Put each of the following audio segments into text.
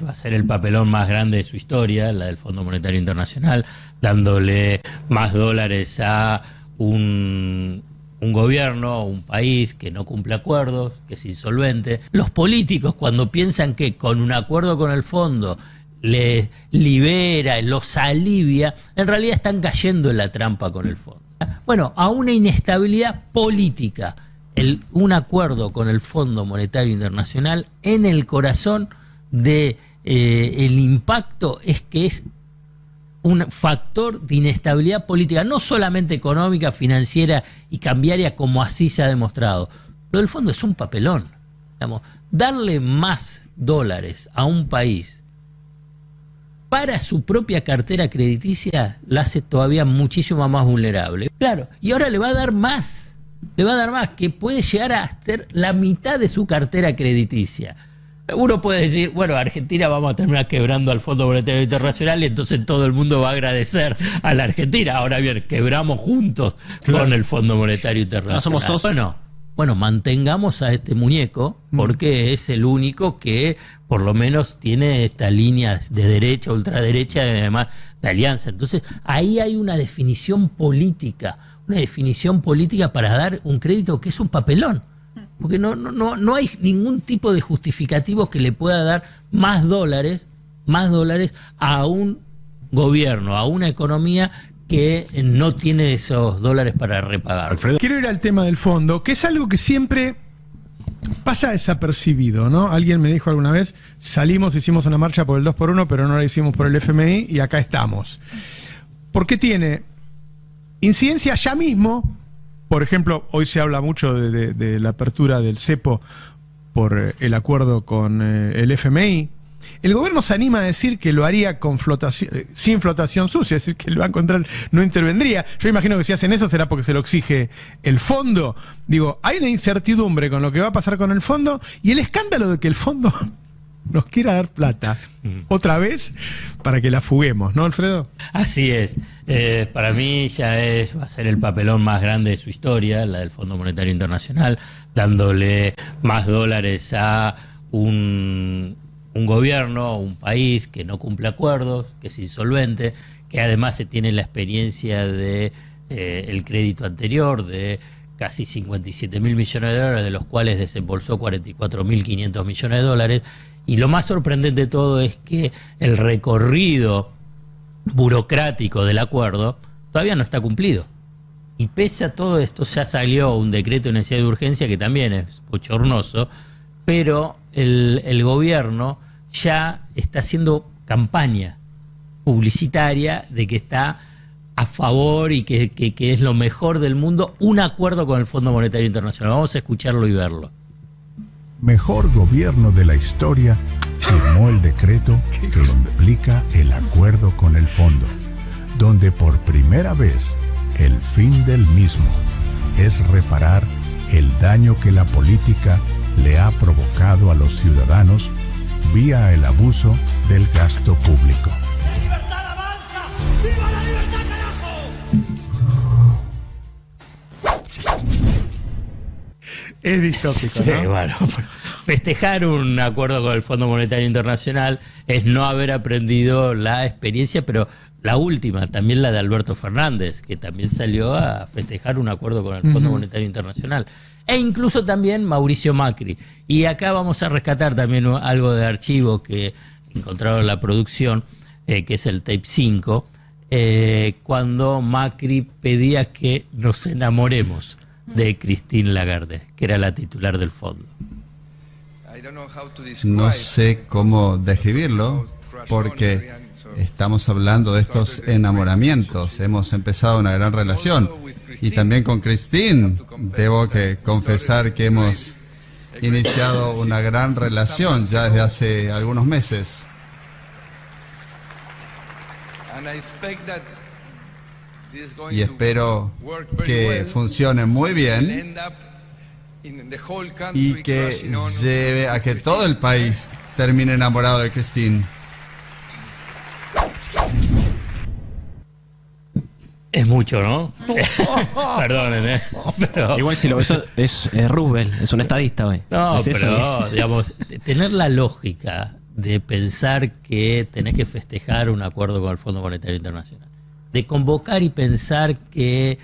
Va a ser el papelón más grande de su historia, la del Fondo Monetario Internacional, dándole más dólares a un gobierno, un país que no cumple acuerdos, que es insolvente. Los políticos, cuando piensan que con un acuerdo con el fondo les libera, los alivia, en realidad están cayendo en la trampa con el fondo. Bueno, a una inestabilidad política, un acuerdo con el Fondo Monetario Internacional en el corazón de el impacto es que es un factor de inestabilidad política, no solamente económica, financiera y cambiaria, como así se ha demostrado. Lo del fondo es un papelón. Digamos, darle más dólares a un país para su propia cartera crediticia la hace todavía muchísimo más vulnerable. Claro, y ahora le va a dar más, que puede llegar a ser la mitad de su cartera crediticia. Uno puede decir, bueno, Argentina vamos a terminar quebrando al Fondo Monetario Internacional y entonces todo el mundo va a agradecer a la Argentina. Ahora bien, quebramos juntos con el Fondo Monetario Internacional. No somos socios. Bueno, mantengamos a este muñeco porque es el único que por lo menos tiene esta línea de derecha, ultraderecha y además de alianza. Entonces ahí hay una definición política para dar un crédito que es un papelón. Porque no hay ningún tipo de justificativo que le pueda dar más dólares a un gobierno, a una economía que no tiene esos dólares para repagar. Alfredo. Quiero ir al tema del fondo, que es algo que siempre pasa desapercibido, ¿no? Alguien me dijo alguna vez, hicimos una marcha por el 2x1, pero no la hicimos por el FMI y acá estamos. Porque tiene incidencia ya mismo. Por ejemplo, hoy se habla mucho de la apertura del cepo por el acuerdo con el FMI. El gobierno se anima a decir que lo haría con sin flotación sucia, es decir, que el Banco Central no intervendría. Yo imagino que si hacen eso será porque se lo exige el fondo. Digo, hay una incertidumbre con lo que va a pasar con el fondo y el escándalo de que el fondo nos quiera dar plata otra vez para que la fuguemos, ¿no, Alfredo? Así es. Para mí va a ser el papelón más grande de su historia, la del Fondo Monetario Internacional, dándole más dólares a un gobierno, un país que no cumple acuerdos, que es insolvente, que además se tiene la experiencia de el crédito anterior de casi 57.000 millones de dólares, de los cuales desembolsó 44.500 millones de dólares. Y lo más sorprendente de todo es que el recorrido burocrático del acuerdo todavía no está cumplido. Y pese a todo esto, ya salió un decreto de necesidad de urgencia que también es bochornoso, pero el gobierno ya está haciendo campaña publicitaria de que está a favor y que es lo mejor del mundo, un acuerdo con el Fondo Monetario Internacional. Vamos a escucharlo y verlo. Mejor gobierno de la historia firmó el decreto que implica el acuerdo con el fondo, donde por primera vez el fin del mismo es reparar el daño que la política le ha provocado a los ciudadanos vía el abuso del gasto público. ¡La libertad avanza! ¡Viva la libertad, carajo! Es distópico, ¿no? Sí, bueno, festejar un acuerdo con el Fondo Monetario Internacional es no haber aprendido la experiencia, pero la última, también la de Alberto Fernández, que también salió a festejar un acuerdo con el Fondo Monetario Internacional. E incluso también Mauricio Macri. Y acá vamos a rescatar también algo de archivo que encontraron en la producción, que es el tape 5, cuando Macri pedía que nos enamoremos de Christine Lagarde, que era la titular del fondo. No sé cómo describirlo, porque estamos hablando de estos enamoramientos. Hemos empezado una gran relación. Y también con Christine, debo que confesar que hemos iniciado una gran relación ya desde hace algunos meses. Y espero que funcione muy bien y que lleve a que todo el país termine enamorado de Christine. Es mucho, ¿no? Perdónenme. Pero... Igual si lo ves, es Roosevelt, es un estadista hoy. No, ¿Es pero eso? digamos, tener la lógica de pensar que tenés que festejar un acuerdo con el Fondo Monetario Internacional, de convocar y pensar que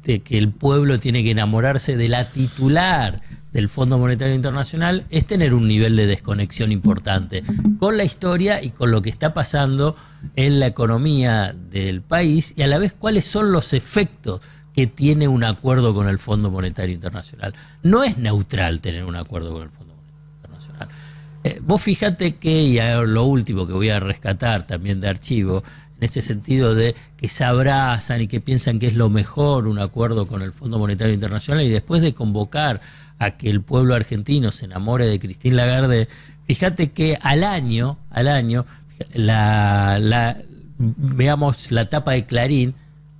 que el pueblo tiene que enamorarse de la titular del Fondo Monetario Internacional, es tener un nivel de desconexión importante con la historia y con lo que está pasando en la economía del país, y a la vez cuáles son los efectos que tiene un acuerdo con el Fondo Monetario Internacional. No es neutral tener un acuerdo con el Fondo Monetario Internacional. Vos fíjate que, y lo último que voy a rescatar también de archivo, en este sentido de que se abrazan y que piensan que es lo mejor un acuerdo con el Fondo Monetario Internacional, y después de convocar a que el pueblo argentino se enamore de Christine Lagarde, fíjate que al año, veamos la tapa de Clarín,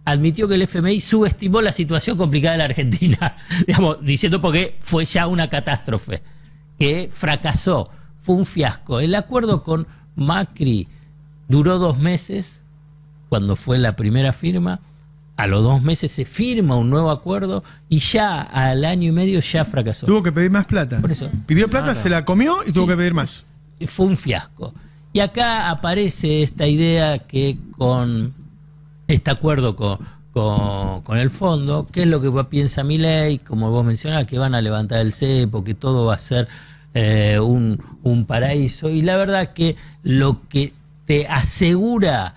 admitió que el FMI subestimó la situación complicada de la Argentina, digamos, diciendo porque fue ya una catástrofe, que fracasó, fue un fiasco. El acuerdo con Macri duró 2 meses, cuando fue la primera firma. A los 2 meses se firma un nuevo acuerdo y ya al año y medio ya fracasó. Tuvo que pedir más plata. Por eso. Pidió plata, se la comió y tuvo que pedir más. Fue un fiasco. Y acá aparece esta idea que con este acuerdo con el fondo, ¿qué es lo que piensa Milei? Como vos mencionabas, que van a levantar el cepo, que todo va a ser un paraíso. Y la verdad que lo que te asegura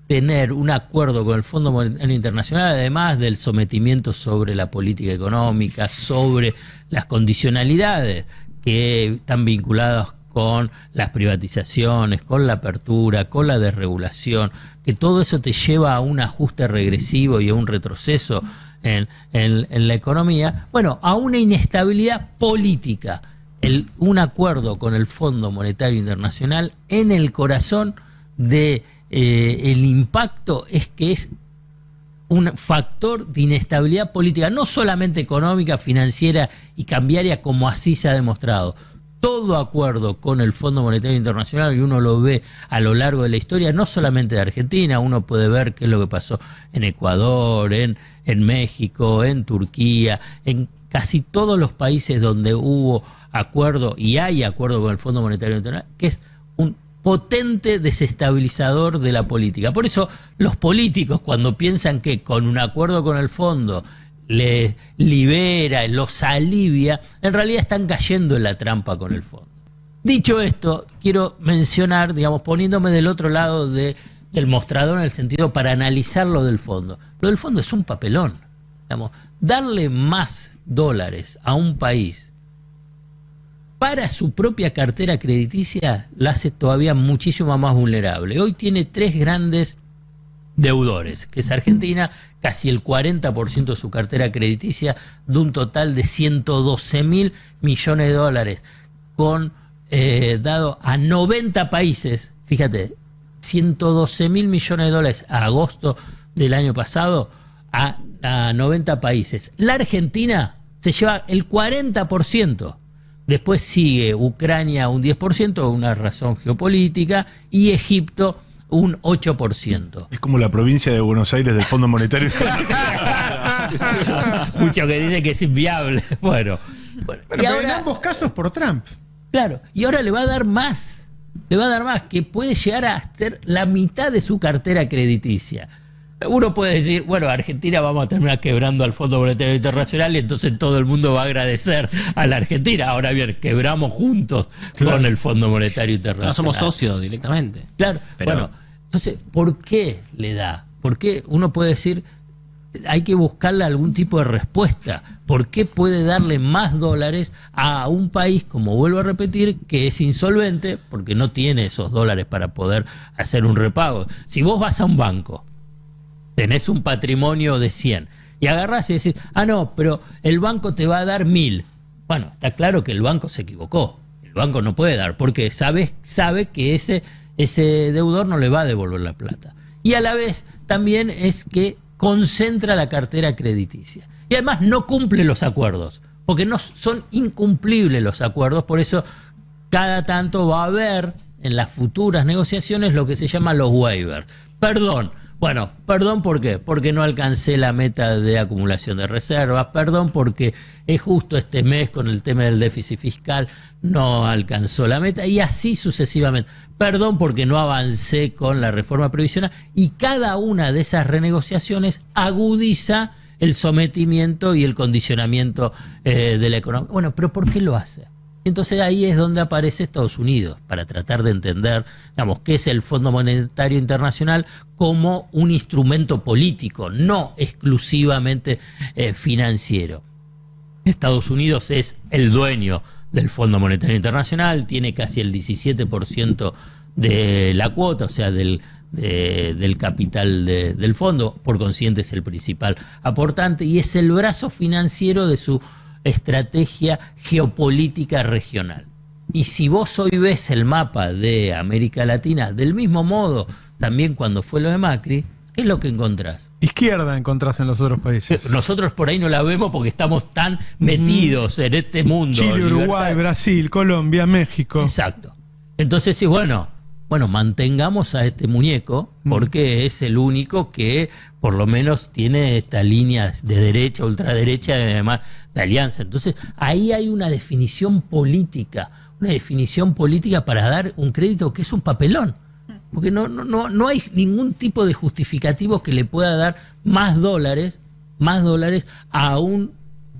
tener un acuerdo con el Fondo Monetario Internacional, además del sometimiento sobre la política económica, sobre las condicionalidades que están vinculadas con las privatizaciones, con la apertura, con la desregulación, que todo eso te lleva a un ajuste regresivo y a un retroceso en la economía, bueno, a una inestabilidad política. Un acuerdo con el Fondo Monetario Internacional en el corazón de el impacto es que es un factor de inestabilidad política, no solamente económica, financiera y cambiaria, como así se ha demostrado. Todo acuerdo con el Fondo Monetario Internacional, y uno lo ve a lo largo de la historia, no solamente de Argentina, uno puede ver qué es lo que pasó en Ecuador, en México, en Turquía, en casi todos los países donde hubo acuerdo y hay acuerdo con el Fondo Monetario Internacional, que es un potente desestabilizador de la política. Por eso los políticos, cuando piensan que con un acuerdo con el fondo les libera, los alivia, en realidad están cayendo en la trampa con el fondo. Dicho esto, quiero mencionar, digamos, poniéndome del otro lado del mostrador, en el sentido para analizar lo del fondo. Lo del fondo es un papelón. Digamos, darle más dólares a un país para su propia cartera crediticia la hace todavía muchísimo más vulnerable. Hoy tiene 3 grandes deudores, que es Argentina, casi el 40% de su cartera crediticia, de un total de 112.000 millones de dólares, dado a 90 países. Fíjate, 112.000 millones de dólares a agosto del año pasado a 90 países. La Argentina se lleva el 40%. Después sigue Ucrania un 10%, una razón geopolítica, y Egipto un 8%. Es como la provincia de Buenos Aires del Fondo Monetario. Muchos que dicen que es inviable. Bueno, y ahora, en ambos casos por Trump. Claro, y ahora le va a dar más. Le va a dar más, que puede llegar a ser la mitad de su cartera crediticia. Uno puede decir, bueno, Argentina vamos a terminar quebrando al Fondo Monetario Internacional y entonces todo el mundo va a agradecer a la Argentina. Ahora bien, quebramos juntos con el Fondo Monetario Internacional. No somos socios directamente. Claro, pero bueno, entonces, ¿por qué le da? ¿Por qué uno puede decir, hay que buscarle algún tipo de respuesta? ¿Por qué puede darle más dólares a un país, como vuelvo a repetir, que es insolvente porque no tiene esos dólares para poder hacer un repago? Si vos vas a un banco, tenés un patrimonio de 100 y agarrás y decís, no, pero el banco te va a dar 1.000. Bueno, está claro que el banco se equivocó. El banco no puede dar, porque sabe que ese deudor no le va a devolver la plata. Y a la vez también es que concentra la cartera crediticia. Y además no cumple los acuerdos, porque no son incumplibles los acuerdos. Por eso cada tanto va a haber en las futuras negociaciones lo que se llama los waivers. Perdón, Bueno, perdón, ¿por qué? Porque no alcancé la meta de acumulación de reservas, perdón porque es justo este mes con el tema del déficit fiscal no alcanzó la meta y así sucesivamente. Perdón porque no avancé con la reforma previsional y cada una de esas renegociaciones agudiza el sometimiento y el condicionamiento de la economía. Bueno, pero ¿por qué lo hace? Entonces ahí es donde aparece Estados Unidos, para tratar de entender, digamos, qué es el Fondo Monetario Internacional como un instrumento político, no exclusivamente financiero. Estados Unidos es el dueño del Fondo Monetario Internacional, tiene casi el 17% de la cuota, o sea, del capital del fondo, por consiguiente es el principal aportante y es el brazo financiero de su estrategia geopolítica regional. Y si vos hoy ves el mapa de América Latina, del mismo modo, también cuando fue lo de Macri, ¿qué es lo que encontrás? Izquierda encontrás en los otros países. Nosotros por ahí no la vemos porque estamos tan metidos en este mundo. Chile, Uruguay, libertad. Brasil, Colombia, México. Exacto. Entonces sí, bueno, mantengamos a este muñeco porque es el único que por lo menos tiene estas líneas de derecha, ultraderecha y además de alianza. Entonces ahí hay una definición política para dar un crédito que es un papelón. Porque no hay ningún tipo de justificativo que le pueda dar más dólares a un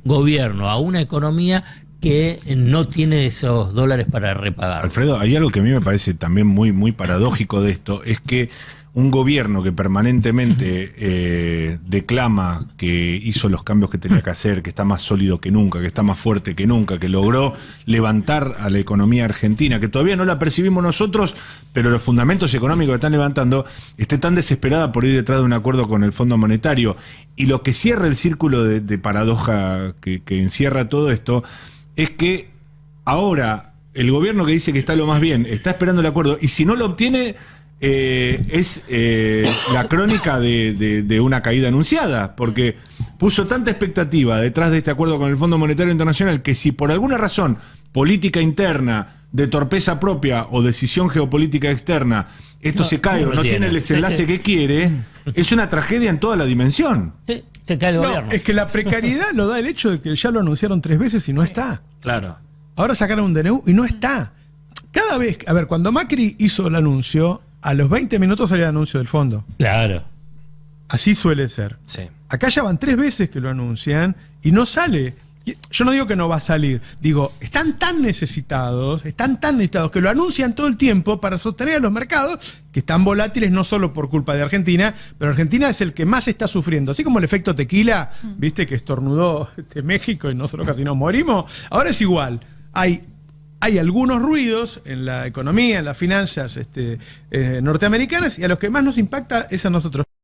gobierno, a una economía que no tiene esos dólares para repagar. Alfredo, hay algo que a mí me parece también muy, muy paradójico de esto, es que un gobierno que permanentemente declama que hizo los cambios que tenía que hacer, que está más sólido que nunca, que está más fuerte que nunca, que logró levantar a la economía argentina, que todavía no la percibimos nosotros, pero los fundamentos económicos que están levantando, esté tan desesperada por ir detrás de un acuerdo con el Fondo Monetario. Y lo que cierra el círculo de paradoja que encierra todo esto es que ahora el gobierno que dice que está lo más bien está esperando el acuerdo y si no lo obtiene es la crónica de una caída anunciada, porque puso tanta expectativa detrás de este acuerdo con el Fondo Monetario Internacional que si por alguna razón política interna, de torpeza propia o decisión geopolítica externa esto se cae o no tiene el desenlace que quiere, es una tragedia en toda la dimensión. Sí, se cae el gobierno. Es que la precariedad lo da el hecho de que ya lo anunciaron 3 veces y no está. Claro. Ahora sacaron un DNU y no está. Cada vez, a ver, cuando Macri hizo el anuncio, a los 20 minutos salía el anuncio del fondo. Claro. Así suele ser. Sí. Acá ya van 3 veces que lo anuncian y no sale. Yo no digo que no va a salir, digo, están tan necesitados que lo anuncian todo el tiempo para sostener a los mercados que están volátiles no solo por culpa de Argentina, pero Argentina es el que más está sufriendo. Así como el efecto tequila, viste que estornudó México y nosotros casi nos morimos, ahora es igual. Hay algunos ruidos en la economía, en las finanzas norteamericanas y a los que más nos impacta es a nosotros.